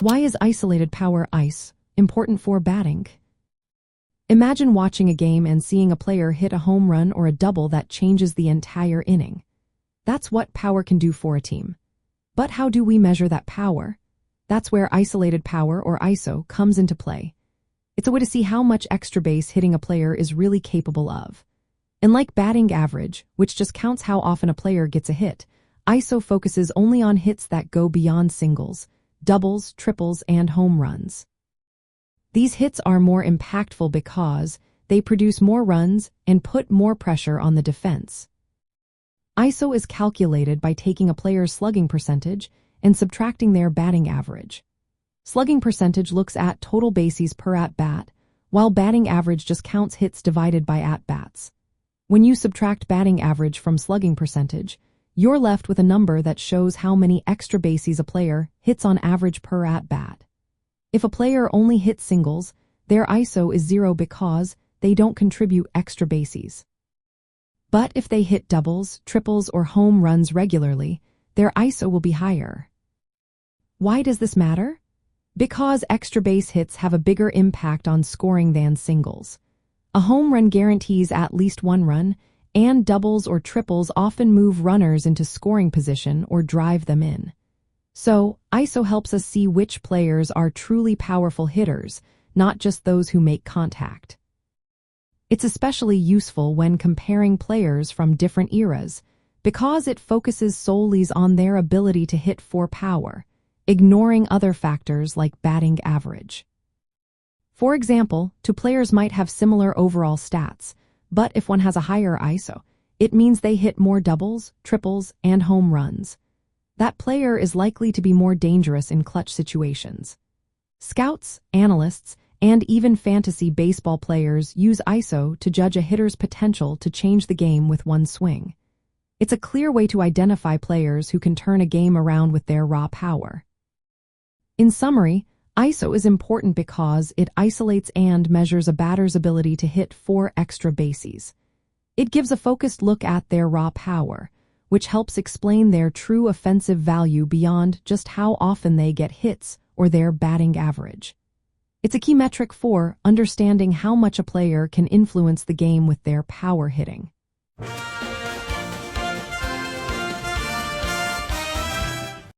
Why is isolated power (ICE) important for batting? Imagine watching a game and seeing a player hit a home run or a double that changes the entire inning. That's what power can do for a team. But how do we measure that power? That's where isolated power, or ISO, comes into play. It's a way to see how much extra base hitting a player is really capable of. And like batting average, which just counts how often a player gets a hit, ISO focuses only on hits that go beyond singles, doubles, triples, and home runs. These hits are more impactful because they produce more runs and put more pressure on the defense. ISO is calculated by taking a player's slugging percentage and subtracting their batting average. Slugging percentage looks at total bases per at-bat, while batting average just counts hits divided by at-bats. When you subtract batting average from slugging percentage, you're left with a number that shows how many extra bases a player hits on average per at-bat. If a player only hits singles, their ISO is 0 because they don't contribute extra bases. But if they hit doubles, triples, or home runs regularly, their ISO will be higher. Why does this matter? Because extra base hits have a bigger impact on scoring than singles. A home run guarantees at least one run, and doubles or triples often move runners into scoring position or drive them in. So, ISO helps us see which players are truly powerful hitters, not just those who make contact. It's especially useful when comparing players from different eras, because it focuses solely on their ability to hit for power, ignoring other factors like batting average. For example, two players might have similar overall stats, but if one has a higher ISO, it means they hit more doubles, triples, and home runs. That player is likely to be more dangerous in clutch situations. Scouts, analysts, and even fantasy baseball players use ISO to judge a hitter's potential to change the game with one swing. It's a clear way to identify players who can turn a game around with their raw power. In summary, ISO is important because it isolates and measures a batter's ability to hit 4 extra bases. It gives a focused look at their raw power, which helps explain their true offensive value beyond just how often they get hits or their batting average. It's a key metric for understanding how much a player can influence the game with their power hitting.